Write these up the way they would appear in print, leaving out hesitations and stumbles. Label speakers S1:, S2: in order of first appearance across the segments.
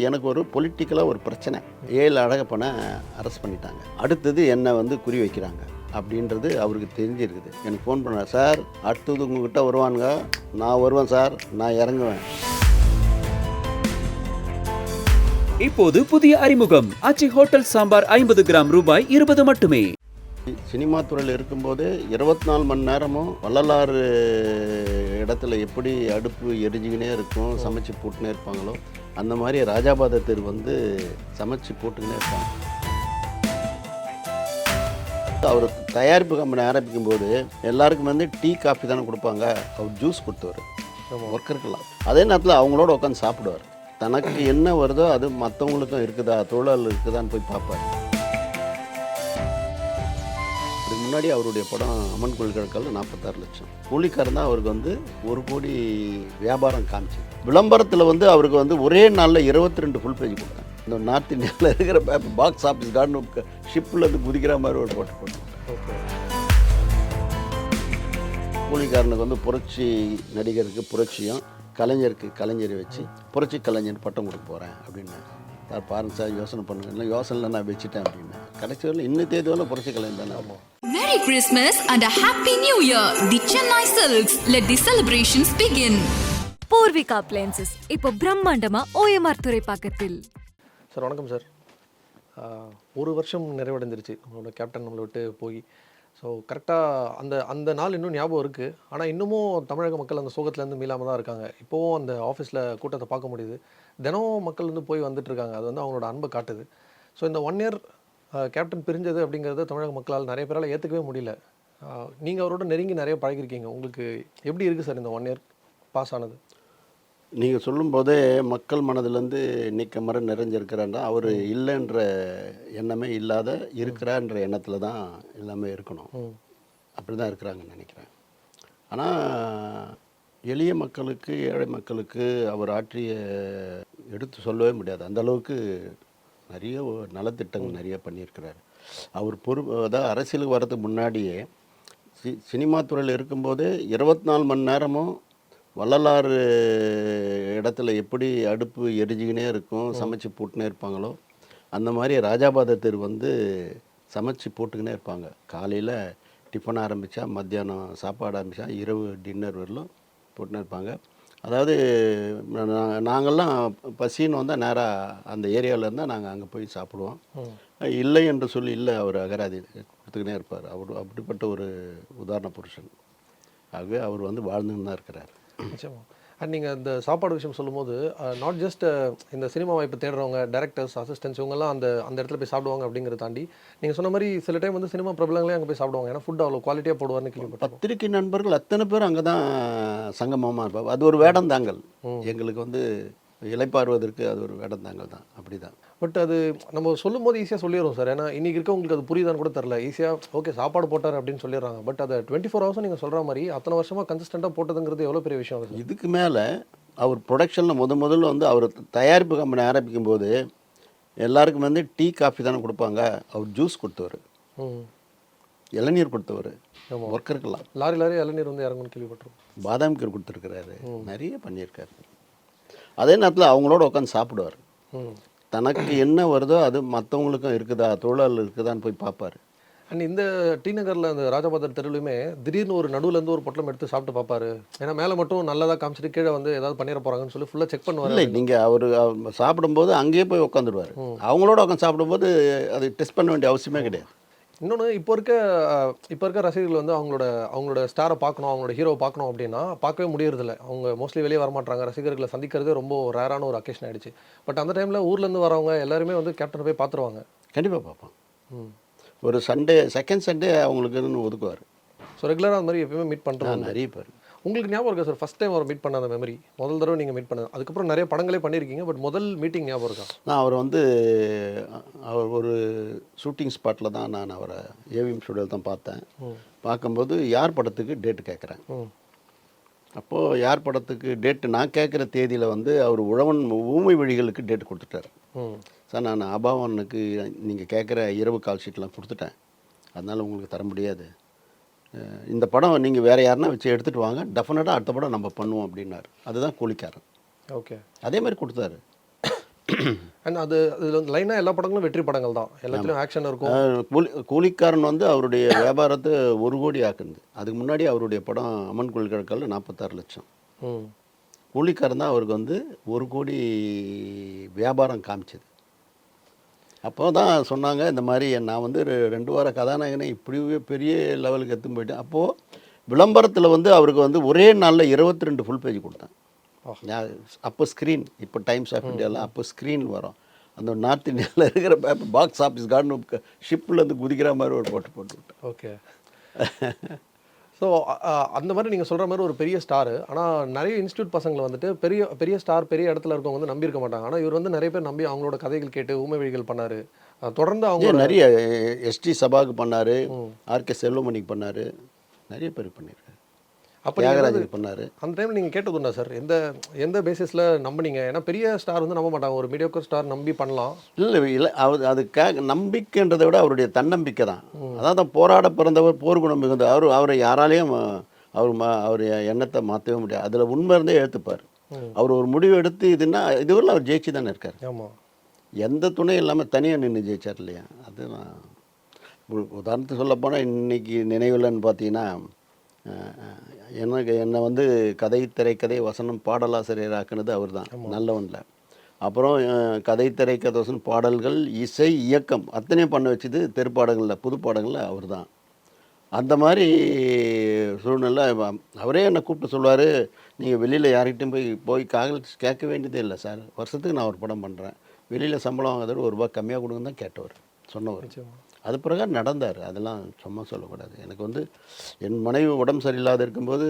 S1: எனக்கு ஒரு பொலிட்டிக்கலாக ஒரு பிரச்சனை. 7 அழகப்பனை அரெஸ்ட் பண்ணிட்டாங்க. அடுத்தது என்னை வந்து குறி வைக்கிறாங்க அப்படின்றது அவருக்கு தெரிஞ்சிருக்குது. எனக்கு ஃபோன் பண்ணார், சார் அடுத்தது உங்ககிட்ட வருவானுங்க, நான் வருவேன் சார், நான் இறங்குவேன்.
S2: இப்போது புதிய அறிமுகம் ஆச்சி ஹோட்டல் சாம்பார் 50 கிராம் ரூபாய் 20 மட்டுமே.
S1: சினிமா துறையில் இருக்கும்போதே 24 மணி நேரமும் வள்ளலாறு இடத்துல எப்படி அடுப்பு எரிஞ்சிக்கினே இருக்கும், சமைச்சு போட்டுனே இருப்பாங்களோ அந்த மாதிரி ராஜாபாத தெரு வந்து சமைச்சு போட்டுக்கினே இருப்பாங்க. அவர் தயாரிப்பு கம்பெனி ஆரம்பிக்கும் போது எல்லாருக்கும் வந்து டீ காஃபி தானே கொடுப்பாங்க, அவர் ஜூஸ் கொடுத்தவர் ஒர்க்கருக்கெல்லாம். அதே நேரத்தில் அவங்களோட உட்காந்து சாப்பிடுவார். தனக்கு என்ன வருதோ அது மற்றவங்களுக்கும் இருக்குதா, தொழிலாளர் இருக்குதான்னு போய் பார்ப்பார். இதுக்கு முன்னாடி அவருடைய படம் அம்மன் கோயில் கிழக்கால் 46 லட்சம். கூலிக்காரன் தான் அவருக்கு வந்து 1 கோடி வியாபாரம் காமிச்சு. விளம்பரத்தில் வந்து அவருக்கு வந்து ஒரே நாளில் 22 ஃபுல் பேஜ் கொடுத்தாங்க. இந்த நார்த் இந்தியாவில் இருக்கிற பாக்ஸ் ஆஃபீஸ் கார்டன் ஷிப்பில் இருந்து குதிக்கிற மாதிரி ஒரு போட்டு போட்டோம். கூலிக்காரனுக்கு வந்து புரட்சி நடிகருக்கு புரட்சியும், கலைஞருக்கு கலைஞரை வச்சு புரட்சி கலைஞர் பட்டம் கொடுக்க போகிறேன் அப்படின்னு. சார் பாருங்க சார், யோசனை பண்ணுங்க. இல்லை யோசனை நான் வச்சுட்டேன் அப்படின்னு. கடைசி வரல இன்னும் தேதி வரல புரட்சி கலைஞர் தானே. ஆமாம்.
S3: Merry Christmas and a Happy New Year. The Chennai Silks. Let the celebrations begin.
S4: Poorvika appliances இப்போ பிரம்மாண்டமா OMR துறைப்பாக்கத்தில்.
S5: சார் வணக்கம் சார். 1 வருஷம் நிறைவடைஞ்சிருச்சு நம்மளோட கேப்டன் நம்மளை விட்டு போய். ஸோ கரெக்டாக அந்த நாள் இன்னும் ஞாபகம் இருக்குது. ஆனால் இன்னமும் தமிழக மக்கள் அந்த சோகத்துலேருந்து மீளாமல் தான் இருக்காங்க. இப்போவும் அந்த ஆஃபீஸில் கூட்டத்தை பார்க்க முடியுது. தினமும் மக்கள் வந்து போய் வந்துட்டுருக்காங்க. அது வந்து அவங்களோட அன்பை காட்டுது. ஸோ இந்த 1 இயர் கேப்டன் பிரிஞ்சது அப்படிங்கிறது தமிழக மக்களால் நிறைய பேரால் ஏற்றுக்கவே முடியல. நீங்கள் அவரோட நெருங்கி நிறைய பழகிருக்கீங்க. உங்களுக்கு எப்படி இருக்குது சார் இந்த 1 இயர் பாஸ் ஆனது?
S1: நீங்கள் சொல்லும்போதே மக்கள் மனதிலேருந்து நீக்கமர நிறைஞ்சிருக்கிறான்னா அவர் இல்லைன்ற எண்ணமே இல்லாத இருக்கிறான்ற எண்ணத்தில் தான் எல்லாமே இருக்கணும். அப்படி தான் இருக்கிறாங்கன்னு நினைக்கிறேன். ஆனால் எளிய மக்களுக்கு, ஏழை மக்களுக்கு அவர் ஆற்றிய எடுத்து சொல்லவே முடியாது. அந்த அளவுக்கு நிறைய நலத்திட்டங்கள் நிறைய பண்ணியிருக்கிறார். அவர் அதாவது அரசியலுக்கு வர்றதுக்கு முன்னாடியே சினிமா துறையில் இருக்கும்போதே 24 மணி நேரமும் வள்ளலாறு இடத்துல எப்படி அடுப்பு எரிஞ்சிக்கினே இருக்கும், சமைச்சு போட்டுனே இருப்பாங்களோ அந்த மாதிரி ராஜாபாத தெரு வந்து சமைச்சு போட்டுக்கினே இருப்பாங்க. காலையில் டிஃபன் ஆரம்பித்தா, மத்தியானம் சாப்பாடு ஆரம்பித்தா, இரவு டின்னர் வரலும் போட்டுனே இருப்பாங்க. அதாவது நாங்கள்லாம் பசின்னு வந்தால் நேராக அந்த ஏரியாவில் இருந்தால் நாங்கள் அங்கே போய் சாப்பிடுவோம். இல்லை என்று சொல்லி இல்லை, அவர் அகராதி கொடுத்துக்கினே இருப்பார். அவர் அப்படிப்பட்ட ஒரு உதாரண புருஷன். ஆகவே அவர் வந்து வாழ்ந்துன்னு தான் இருக்கிறார்.
S5: நிச்சயமா. அண்ட் நீங்கள் இந்த சாப்பாடு விஷயம் சொல்லும்போது நாட் ஜஸ்ட் இந்த சினிமா வாய்ப்பு தேடுறவங்க, டேரக்டர்ஸ், அசிஸ்டன்ஸ் இவங்கெல்லாம் அந்த இடத்துல போய் சாப்பிடுவாங்க அப்படிங்கிறத தாண்டி நீங்கள் சொன்ன மாதிரி சில டைம் வந்து சினிமா பிரபலங்களே அங்கே போய் சாப்பிடுவாங்க. ஏன்னா ஃபுட் அவ்வளோ குவாலிட்டியாக போடுவார்னு கேள்விப்பட்டேன்.
S1: பத்திரிகை நண்பர்கள் அத்தனை பேர் அங்கே தான் சங்கமமாக இருப்பாங்க. அது ஒரு வேடந்தாங்கல். எங்களுக்கு வந்து இலைப்பாறுவதற்கு அது ஒரு வேடந்தாங்கல் தான். அப்படி தான்.
S5: பட் அது நம்ம சொல்லும் போது ஈஸியாக சொல்லிடுறோம் சார். ஏன்னா இன்றைக்கி இருக்கவங்களுக்கு அது புரியுதான்னு கூட தெரில. ஈஸியாக ஓகே சாப்பாடு போட்டார் அப்படின்னு சொல்லிடுறாங்க. பட் அதை 24 ஹவர்ஸும் நீங்கள் சொல்கிற மாதிரி அத்தனை வருஷமாக கன்சிஸ்டண்ட்டாக போட்டதுங்கிறது எவ்வளோ பெரிய விஷயம் அது.
S1: இதுக்கு மேலே அவர் ப்ரொடக்ஷனில் முதல்ல வந்து அவர் தயாரிப்பு கம்பெனி ஆரம்பிக்கும் போது எல்லாருக்கும் வந்து டீ காஃபி தானே கொடுப்பாங்க, அவர் ஜூஸ் கொடுத்தவர், இளநீர் கொடுத்தவர் ஒர்க்கருக்கெல்லாம்.
S5: லாரி இளநீர் வந்து இறங்குன்னு கேள்விப்பட்டிருக்கோம்.
S1: பாதாம் கீர் கொடுத்துருக்கிறாரு, நிறைய பண்ணியிருக்காரு. அதே நேரத்தில் அவங்களோட உட்காந்து சாப்பிடுவார். தனக்கு என்ன வருதோ அது மற்றவங்களுக்கும் இருக்குதா, தொழிலாளர் இருக்குதான்னு போய் பார்ப்பார்.
S5: அண்ட் இந்த டி நகரில் அந்த ராஜபாதர் தெருவிலுமே திடீர்னு ஒரு நடுவுலேருந்து ஒரு பொட்டலம் எடுத்து சாப்பிட்டு பார்ப்பாரு. ஏன்னா மேலே மட்டும் நல்லதாக காமிச்சிட்டு கீழே வந்து ஏதாவது பண்ணிட போகிறாங்கன்னு சொல்லி ஃபுல்லாக செக் பண்ணுவார்.
S1: இல்லை, நீங்கள் அவர் சாப்பிடும்போது அங்கேயே போய் உட்காந்துடுவார். அவங்களோட உட்காந்து சாப்பிடும்போது அது டெஸ்ட் பண்ண வேண்டிய அவசியமே கிடையாது.
S5: இன்னொன்று இப்போ இருக்க ரசிகர்கள் வந்து அவங்களோட ஸ்டாரை பார்க்கணும், அவங்களோட ஹீரோவை பார்க்கணும் அப்படின்னா பார்க்கவே முடியறதில்ல. அவங்க மோஸ்ட்லி வெளியே வரமாட்டாங்க. ரசிகர்களை சந்திக்கிறதே ரொம்ப ரேரான ஒரு அக்கேஷன் ஆகிடுச்சு. பட் அந்த டைமில் ஊர்லேருந்து வரவங்க எல்லாருமே வந்து கேப்டனை போய் பார்த்துருவாங்க.
S1: கண்டிப்பாக பார்ப்போம். ஒரு செகண்ட் சண்டே அவங்களுக்குன்னு ஒதுக்குவார்.
S5: ஸோ ரெகுலராக அந்த மாதிரி எப்பயுமே மீட் பண்ணுறாங்க
S1: நிறைய பேர்.
S5: உங்களுக்கு ஞாபகம் இருக்கா சார் ஃபஸ்ட் டைம் அவர் மீட் பண்ண அந்த மெமரி? முதல் தடவை நீங்கள் மீட் பண்ணது, அதுக்கப்புறம் நிறைய படங்களே பண்ணியிருக்கீங்க, பட் முதல் மீட்டிங் ஞாபகம் இருக்கா?
S1: நான் அவர் வந்து அவர் ஒரு ஷூட்டிங் ஸ்பாட்டில் தான் நான் அவரை ஏவிஎம் ஸ்டுடியோவில் தான் பார்த்தேன். பார்க்கும்போது யார் படத்துக்கு டேட்டு கேட்குறேன். அப்போது யார் படத்துக்கு டேட்டு நான் கேட்குற தேதியில் வந்து அவர் ஊமை வழிகளுக்கு டேட்டு கொடுத்துட்டார். சார் நான் அபாவனுக்கு நீங்கள் கேட்குற இரவு கால் ஷீட்லாம் கொடுத்துட்டேன், அதனால் உங்களுக்கு தர முடியாது. இந்த படம் நீங்கள் வேறு யாருன்னா வச்சு எடுத்துகிட்டு வாங்க, டெஃபினட்டாக அடுத்த படம் நம்ம பண்ணுவோம் அப்படின்னாரு. அதுதான் கூலிக்காரன்.
S5: ஓகே.
S1: அதே மாதிரி கொடுத்தாரு.
S5: அண்ட் அதில் வந்து லைனாக எல்லா படங்களும் வெற்றி படங்கள் தான், எல்லாத்துலேயும் ஆக்ஷன் இருக்கும்.
S1: கூலிக்காரன் வந்து அவருடைய வியாபாரத்தை 1 கோடி ஆக்குது. அதுக்கு முன்னாடி அவருடைய படம் அம்மன் கோயில் கிழக்கால 46 லட்சம்.
S5: ம்.
S1: கூலிக்காரன் தான் அவருக்கு வந்து 1 கோடி வியாபாரம் காமிச்சது. அப்போ தான் சொன்னாங்க இந்த மாதிரி நான் வந்து 2 வார கதாநாயகனை இப்படியே பெரிய லெவலுக்கு எடுத்துன்னு போயிட்டேன். அப்போது விளம்பரத்தில் வந்து அவருக்கு வந்து ஒரே நாளில் 22 ஃபுல் பேஜ் கொடுத்தேன். அப்போ ஸ்க்ரீன், இப்போ டைம்ஸ் ஆஃப் இந்தியாவில் அப்போ ஸ்க்ரீன் வரும். அந்த நார்த் இந்தியாவில் இருக்கிற பாக்ஸ் ஆஃபீஸ் கார்டன் ஷிப்லேருந்து குதிக்கிற மாதிரி ஒரு போட்டு விட்டேன்.
S5: ஓகே. ஸோ அந்த மாதிரி நீங்கள் சொல்கிற மாதிரி ஒரு பெரிய ஸ்டாரு. ஆனால் நிறைய இன்ஸ்டியூட் பசங்களை வந்துட்டு பெரிய பெரிய ஸ்டார் பெரிய இடத்துல இருக்கவங்க வந்து நம்பியிருக்க மாட்டாங்க. ஆனால் இவர் வந்து நிறைய பேர் நம்பி அவங்களோட கதைகள் கேட்டு ஊமை வழிகள் பண்ணார். தொடர்ந்து அவங்க
S1: நிறைய எஸ்டி சபாவுக்கு பண்ணார், ஆர்கே செல்வமணிக்கு பண்ணார், நிறைய பேர் பண்ணியிருக்காரு.
S5: அப்போ
S1: தியாகராஜுக்கு பண்ணார்.
S5: அந்த டைமில் நீங்கள் கேட்டதுண்டா சார், எந்த பேசிஸில் நம்பினீங்க? ஏன்னா பெரிய ஸ்டார் வந்து நம்ப மாட்டாங்க, ஒரு மீடியோக்கர் ஸ்டார் நம்பி பண்ணலாம்.
S1: இல்லை அது நம்பிக்கைன்றதை விட அவருடைய தன்னம்பிக்கை தான். அதாவது போராட பிறந்தவர், போர்க்குணம் மிகுந்த அவரை யாராலையும் அவர் எண்ணத்தை மாற்றவே முடியாது. அதில் உண்மை இருந்தே எடுத்துப்பார். அவர் ஒரு முடிவு எடுத்து இதுவரை அவர் ஜெயிச்சு தானே இருக்கார்.
S5: ஆமாம்.
S1: எந்த துணையும் இல்லாமல் தனியாக நின்று ஜெயிச்சார் இல்லையா? அது உதாரணத்துக்கு சொல்ல போனால் இன்றைக்கி நினைவில்லைன்னு பார்த்தீங்கன்னா, என்னை வந்து கதை திரைக்கதை வசனம் பாடலாசிரியராக்குனது அவர் தான், நல்லவனில். அப்புறம் கதை திரைக்கதை வசனம் பாடல்கள் இசை இயக்கம் அத்தனையும் பண்ண வச்சது தெருப்பாடங்களில் புதுப்பாடங்களில் அவர் தான். அந்த மாதிரி சூழ்நிலை அவரே என்னை கூப்பிட்டு சொல்லுவார், நீங்கள் வெளியில் யார்கிட்டையும் போய் கேட்க வேண்டியதே இல்லை சார், வருஷத்துக்கு நான் ஒரு படம் பண்ணுறேன், வெளியில் சம்பளம் வாங்கிறத விட ₹1 கம்மியாக கொடுங்க தான் கேட்டவர், சொன்னவர். அது பிரகாரம் நடந்தார். அதெல்லாம் சும்மா சொல்லக்கூடாது. எனக்கு வந்து என் மனைவி உடம்பு சரியில்லாத இருக்கும்போது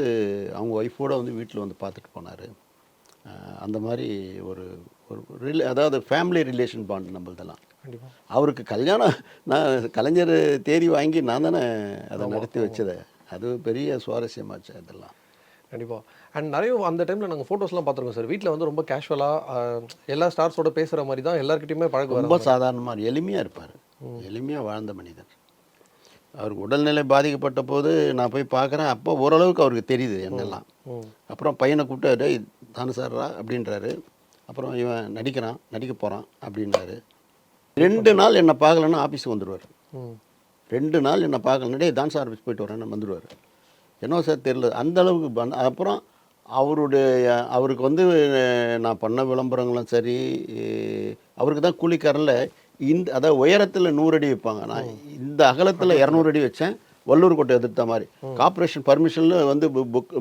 S1: அவங்க ஒய்ஃபோடு வந்து வீட்டில் வந்து பார்த்துட்டு போனார். அந்த மாதிரி ஒரு அதாவது ஃபேமிலி ரிலேஷன் பாண்ட் நம்மள்தெல்லாம். அவருக்கு கல்யாணம் நான் கலைஞர் தேதி வாங்கி நான் தானே அதை நடத்தி வச்சதை. அது பெரிய சுவாரஸ்யமாச்சு அதெல்லாம்.
S5: கண்டிப்பாக. அண்ட் நிறைய அந்த டைமில் நாங்கள் ஃபோட்டோஸ்லாம் பார்த்துருக்கோம் சார். வீட்டில் வந்து ரொம்ப கேஷுவலாக எல்லா ஸ்டார்ஸோட பேசுகிற மாதிரி தான் எல்லாருக்கிட்டையுமே பழகுவார்.
S1: ரொம்ப சாதாரணமாக எளிமையாக இருப்பார், எளிமையாக வாழ்ந்த மனிதர். அவருக்கு உடல்நிலை பாதிக்கப்பட்ட போது நான் போய் பார்க்குறேன். அப்போ ஓரளவுக்கு அவருக்கு தெரியுது என்னெல்லாம். அப்புறம் பையனை கூப்பிட்டு தானு சார்ரா அப்படின்றாரு. அப்புறம் இவன் நடிக்க போகிறான் அப்படின்னாரு. 2 நாள் என்னை பார்க்கலன்னா ஆஃபீஸுக்கு வந்துடுவார். 2 நாள் என்னை பார்க்கலன்னா டான்ஸ் ஆஃபீஸ் போயிட்டு வரேன்னு வந்துடுவார். என்ன சார் தெரியல அந்த அளவுக்கு. அப்புறம் அவருக்கு வந்து நான் பண்ண விளம்பரங்களும் சரி, அவருக்கு தான் கூலிக்காரில் அதாவது உயரத்தில் 100 அடி வைப்பாங்க, நான் இந்த அகலத்தில் 200 அடி வச்சேன். வள்ளூர் கோட்டை எதிர்த்த மாதிரி கார்பரேஷன் பர்மிஷனில் வந்து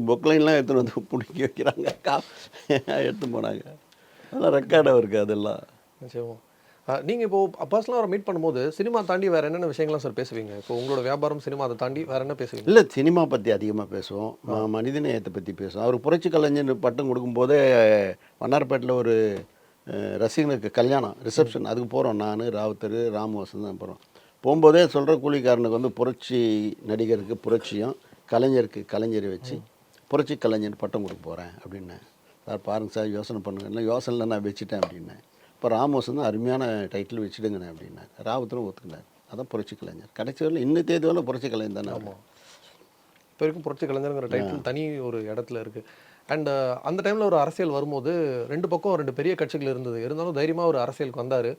S1: புக்லைன்லாம் எடுத்துகிட்டு வந்து பிடிக்கி வைக்கிறாங்க, எடுத்து போனாங்க. அதெல்லாம் ரெக்கார்டு அவருக்கு அதெல்லாம்.
S5: நிச்சயமா. நீங்கள் இப்போது பர்சனலாக மீட் பண்ணும்போது சினிமா தாண்டி வேறு என்னென்ன விஷயங்கள்லாம் சார் பேசுவீங்க? இப்போ உங்களோட வியாபாரம் சினிமா அதை தாண்டி வேறு என்ன பேசுவீங்க?
S1: இல்லை, சினிமா பற்றி அதிகமாக பேசுவோம், மனிதநேயத்தை பற்றி பேசுவோம். அவர் புரட்சி கலைஞர் பட்டம் கொடுக்கும்போதே வண்ணாரப்பேட்டில் ஒரு ரசிகனுக்கு கல்யாணம் ரிசப்ஷன், அதுக்கு போகிறோம். நான், ராவுத்தர், ராமவாசன் தான் போகிறோம். போகும்போதே சொல்கிற கூலிக்காரனுக்கு வந்து புரட்சி நடிகருக்கு புரட்சியும், கலைஞருக்கு கலைஞரை வச்சு புரட்சி கலைஞர் பட்டம் கொடுக்க போகிறேன் அப்படின்னேன். சார் பாருங்கள் சார், யோசனை பண்ணுங்க. இல்லை யோசனையில் நான் வச்சுட்டேன் அப்படின்னேன். இப்போ ராமவாசன் தான் அருமையான டைட்டில் வச்சுடுங்கண்ணே அப்படின்னார். ராவுத்தரும் ஒத்துக்கினார். அதான் புரட்சி கலைஞர். கடைசி வரல இன்னும் தேதி வரல புரட்சி கலைஞர் தானே.
S5: ஆமாம், இப்போ வரைக்கும் புரட்சி கலைஞருங்கிற டைட்டில் தனி ஒரு இடத்துல இருக்குது. அண்ட் அந்த டைமில் ஒரு அரசியல் வரும்போது 2 பக்கம் 2 பெரிய கட்சிகள் இருந்தது. இருந்தாலும் தைரியமாக ஒரு அரசியலுக்கு வந்தார்.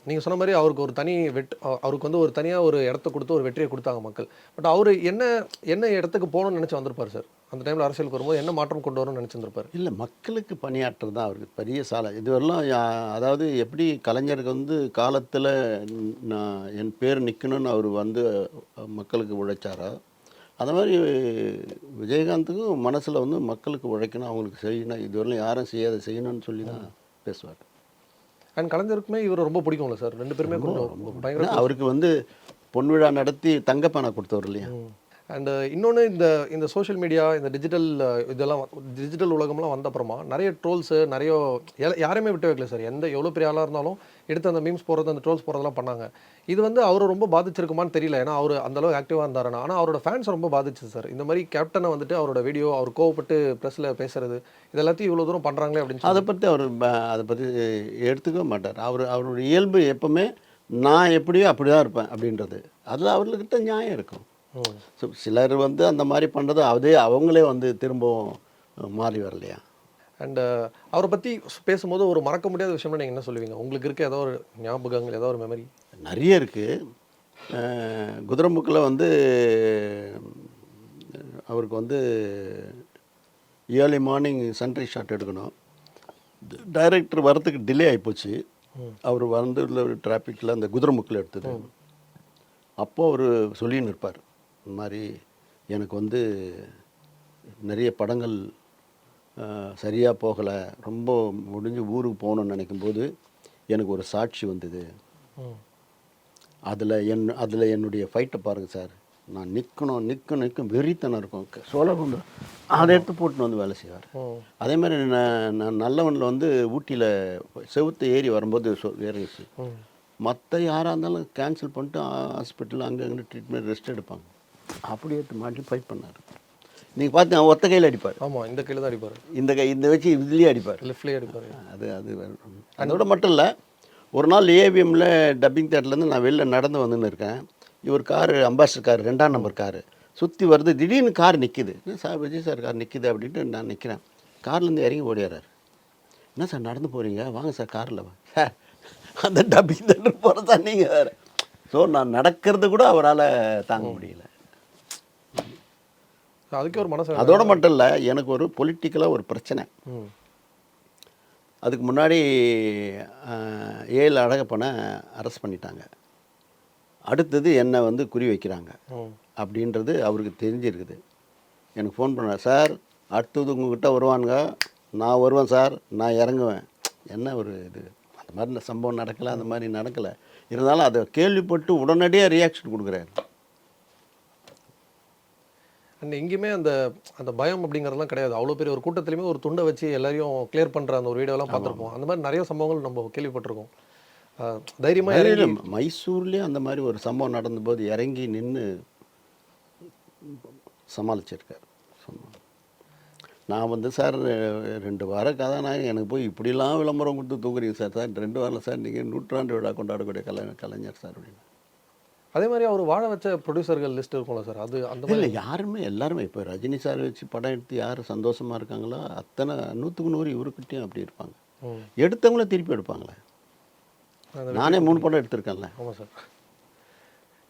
S5: நீங்கள் சொன்ன மாதிரி அவருக்கு ஒரு தனி அவருக்கு வந்து ஒரு தனியாக ஒரு இடத்த கொடுத்து ஒரு வெற்றியை கொடுத்தாங்க மக்கள். பட் அவர் என்ன இடத்துக்கு போகணும்னு நினச்சி வந்திருப்பார் சார்? அந்த டைமில் அரசியலுக்கு வரும்போது என்ன மாற்றம் கொண்டு வரணும்னு நினச்சிருப்பார்?
S1: இல்லை, மக்களுக்கு பணியாற்றுறது தான் அவருக்கு பெரிய சாலை. இதுவரெல்லாம் அதாவது எப்படி கலைஞருக்கு வந்து காலத்தில் நான் என் பேர் நிற்கணும்னு அவர் வந்து மக்களுக்கு உழைச்சாரோ, அந்த மாதிரி விஜயகாந்துக்கும் மனசில் வந்து மக்களுக்கு உழைக்கணும், அவங்களுக்கு செய்யணும், இதுவரையிலும் யாரும் செய்யாத செய்யணும்னு சொல்லி தான் பேசுவார்.
S5: அண்ட் கலைஞருக்குமே இவர் ரொம்ப பிடிக்கும்ல சார்? 2 பேருமே கொஞ்சம் பயங்கர.
S1: அவருக்கு வந்து பொன் விழா நடத்தி தங்கப்பானை கொடுத்தவர் இல்லையா?
S5: அண்ட் இன்னொன்று இந்த சோஷியல் மீடியா, இந்த டிஜிட்டல் உலகம்லாம் வந்த அப்புறமா நிறைய ட்ரோல்ஸு யாரையுமே விட்டு வைக்கல சார். எவ்வளோ பெரிய ஆளாக இருந்தாலும் எடுத்து அந்த மீம்ஸ் போடுறது, அந்த ட்ரோல்ஸ் போடுறதெல்லாம் பண்ணாங்க. இது வந்து அவரை ரொம்ப பாதிச்சிருக்குமான்னு தெரியல, ஏன்னா அவர் அந்தளவு ஆக்டிவாக இருந்தாருன்னா. ஆனால் அவரோட ஃபேன்ஸ் ரொம்ப பாதிச்சு சார். இந்த மாதிரி கேப்டனை வந்துட்டு அவரோட வீடியோ, அவர் கோவப்பட்டு ப்ரெஸ்ஸில் பேசுறது, இதெல்லாத்தையும் இவ்வளோ தூரம் பண்ணுறாங்களே அப்படின்னு
S1: அதை பற்றி எடுத்துக்க மாட்டார். அவருடைய இயல்பு எப்பவுமே நான் எப்படியோ அப்படி தான் இருப்பேன் அப்படின்றது. அதில் அவர்கிட்ட நியாயம் இருக்கும். சிலர் வந்து அந்த மாதிரி பண்ணுறது அவங்களே வந்து திரும்பவும் மாறி வரலையா?
S5: அண்ட் அவரை பற்றி பேசும்போது ஒரு மறக்க முடியாத விஷயம்னா நீங்கள் என்ன சொல்லுவீங்க? உங்களுக்கு இருக்க ஏதோ ஒரு ஞாபகங்கள், ஏதோ ஒரு மெமரி?
S1: நிறைய இருக்குது. குதிரைமுக்கில் வந்து அவருக்கு வந்து ஏர்லி மார்னிங் சன்ரைஸ் ஷாட் எடுக்கணும். டைரக்டர் வரத்துக்கு டிலே ஆகிப்போச்சு. அவர் வந்து டிராஃபிக்கில் அந்த குதிரைமுக்கில் எடுத்தது. அப்போது அவர் சொல்லின்னு இருப்பார், இந்த மாதிரி எனக்கு வந்து நிறைய படங்கள் சரியாக போகலை, ரொம்ப முடிஞ்சு ஊருக்கு போகணுன்னு நினைக்கும்போது எனக்கு ஒரு சாட்சி வந்தது. அதில் என்னுடைய ஃபைட்டை பாருங்கள் சார், நான் நிற்கும் வெறித்தனம் இருக்கும். சோழகுண்டு அதை எடுத்து போட்டுன்னு வந்து வேலை செய்வார். அதே மாதிரி நான் நல்லவனில் வந்து ஊட்டியில் செவுத்து ஏறி வரும்போது ஏறிச்சு. மற்ற யாராக இருந்தாலும் கேன்சல் பண்ணிட்டு ஹாஸ்பிட்டலில் அங்கே ட்ரீட்மெண்ட் ரெஸ்ட் எடுப்பாங்க. அப்படி எடுத்து மாட்டி ஃபைட் பண்ணார். நீங்கள் பார்த்து ஒத்த கையில் அடிப்பார்.
S5: ஆமாம், இந்த கையில் தான் அடிப்பார்.
S1: இந்த வச்சு இதுலேயே அடிப்பார்,
S5: லெஃப்ட்லேயே அடிப்பார். அது
S1: அதோட மட்டும் இல்லை, ஒரு நாள் ஏவிஎம்மில் டப்பிங் தேட்டர்லேருந்து நான் வெளில நடந்து வந்துன்னு இருக்கேன். இவர் காரு அம்பாசிடர் கார் 2ஆம் நம்பர் காரு சுற்றி வருது. திடீர்னு கார் நிற்கிது. சார் விஜய் சார் கார் நிற்கிது அப்படின்ட்டு நான் நிற்கிறேன். கார்லேருந்து இறங்கி ஓடியாரார். என்ன சார் நடந்து போகிறீங்க, வாங்க சார் காரில் சார். அந்த டப்பிங் தேட்டர் போகிற சார் நீங்கள் வேறு. ஸோ நான் நடக்கிறது கூட அவரால் தாங்க முடியல.
S5: அதுக்கே ஒரு மனசு.
S1: அதோடு மட்டும் இல்லை, எனக்கு ஒரு பொலிட்டிக்கலாக ஒரு பிரச்சனை. அதுக்கு முன்னாடி ஏழு அழகப்பனை அரெஸ்ட் பண்ணிட்டாங்க. அடுத்தது என்னை வந்து குறி வைக்கிறாங்க அப்படின்றது அவருக்கு தெரிஞ்சிருக்குது. எனக்கு ஃபோன் பண்ணார், சார் அடுத்தது உங்ககிட்ட வருவானுங்க, நான் வருவேன் சார், நான் இறங்குவேன். என்ன ஒரு இது, அந்த மாதிரி சம்பவம் நடக்கலை, அந்த மாதிரி நடக்கலை. இருந்தாலும் அதை கேள்விப்பட்டு உடனடியாக ரியாக்ஷன் கொடுக்குறாரு.
S5: அண்ட் எங்கேயுமே அந்த பயம் அப்படிங்கிறதுலாம் கிடையாது. அவ்வளோ பெரிய ஒரு கூட்டத்துலையுமே ஒரு துண்டை வச்சு எல்லாரையும் கிளியர் பண்ணுற அந்த ஒரு வீடியோலாம் பார்த்துருப்போம். அந்த மாதிரி நிறைய சம்பவங்கள் நம்ம கேள்விப்பட்டிருக்கோம். தைரியமாக
S1: மைசூர்லேயே அந்த மாதிரி ஒரு சம்பவம் நடந்தபோது இறங்கி நின்று சமாளிச்சிருக்கார். நான் வந்து சார் 2 வார கதாநாயகன், எனக்கு போய் இப்படிலாம் விளம்பரம் கொடுத்து தூக்குறீங்க சார். 2 வாரம் சார், நீங்கள் நூற்றாண்டு விழா கொண்டாடக்கூடிய கலைஞர் சார் அப்படின்னு.
S5: அதே மாதிரி அவர் வாழ வச்ச ப்ரொடியூசர்கள் லிஸ்ட் இருக்கும்ல சார், அது அந்த மாதிரி
S1: இல்லை யாருமே எல்லாருமே இப்போ ரஜினி சார் வச்சு படம் எடுத்து யார் சந்தோஷமாக இருக்காங்களோ அத்தனை 100க்கு 100 இவருக்கிட்டையும் அப்படி இருப்பாங்க. எடுத்தவங்கள திருப்பி எடுப்பாங்களே. நானே 3 படம் எடுத்திருக்கேன்ல.
S5: ஆமாம் சார்.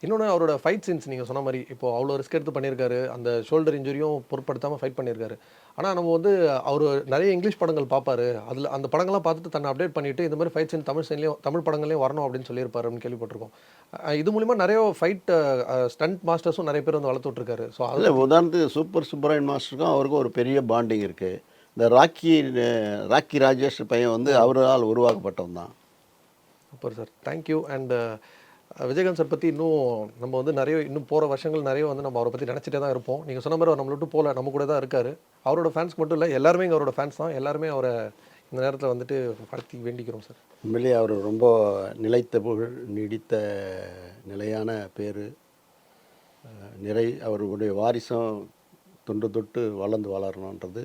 S5: இன்னொன்று அவரோட ஃபைட் சீன்ஸ் நீங்கள் சொன்ன மாதிரி இப்போது அவ்வளோ ரிஸ்க் எடுத்து பண்ணியிருக்காரு. அந்த ஷோல்டர் இன்ஜுரியும் பொருட்படுத்தாமல் ஃபைட் பண்ணியிருக்காரு. ஆனால் நம்ம வந்து அவர் நிறைய இங்கிலீஷ் படங்கள் பார்ப்பார். அதில் அந்த படங்கள்லாம் பார்த்துட்டு தன்னை அப்டேட் பண்ணிவிட்டு இந்த மாதிரி ஃபைட் சீன் தமிழ் படங்கள்லேயும் வரணும் அப்படின்னு சொல்லியிருப்பார் அப்படின்னு கேள்விப்பட்டிருக்கோம். இது மூலிமா நிறைய ஃபைட் ஸ்டண்ட் மாஸ்டர்ஸும் நிறைய பேர் வந்து வளர்த்து விட்ருக்காரு. ஸோ அதில்
S1: உதாரணத்துக்கு சூப்பர் சுப்பராயன் மாஸ்டருக்கும் அவருக்கும் ஒரு பெரிய பாண்டிங் இருக்குது. இந்த ராக்கி ராஜேஷ் பையன் வந்து அவரால் உருவாக்கப்பட்டவன் தான்.
S5: Super sir, thank you. And Vijayakanth sir பற்றி இன்னும் நம்ம வந்து இன்னும் போகிற வருஷங்கள் நிறைய வந்து நம்ம அவரை பற்றி நினச்சிட்டே தான் இருப்போம். நீங்கள் சொன்ன மாதிரி அவர் நம்மளை விட்டு போகல, நம்ம கூட தான் இருக்கார். அவரோட ஃபேன்ஸ் மட்டும் இல்லை, எல்லாருமே இங்கே அவரோட ஃபேன்ஸ் தான். எல்லாருமே அவரை இந்த நேரத்தில் வந்துட்டு வாழ்த்தி வேண்டிக்கிறோம் சார்.
S1: உண்மையிலேயே அவர் ரொம்ப நிலைத்த புகழ், நீடித்த நிலையான பேர், அவருடைய வாரிசும் தொன்று தொட்டு வளர்ந்து வளரணுன்றது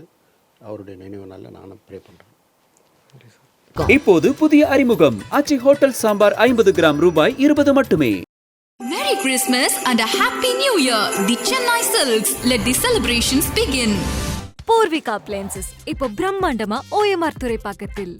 S1: அவருடைய நினைவு நாளில் நானும் ப்ரே பண்ணுறேன்.
S5: நன்றி சார்.
S2: இப்போது புதிய அறிமுகம் ஆச்சி ஹோட்டல் சாம்பார் 50 கிராம் ரூபாய் 20 மட்டுமே.
S3: Merry Christmas and a Happy New Year. The Chennai Silks. Let the celebrations begin.
S4: Poorvika appliances இப்போ பிரம்மாண்டமா OMR துறைப்பாக்கத்தில்.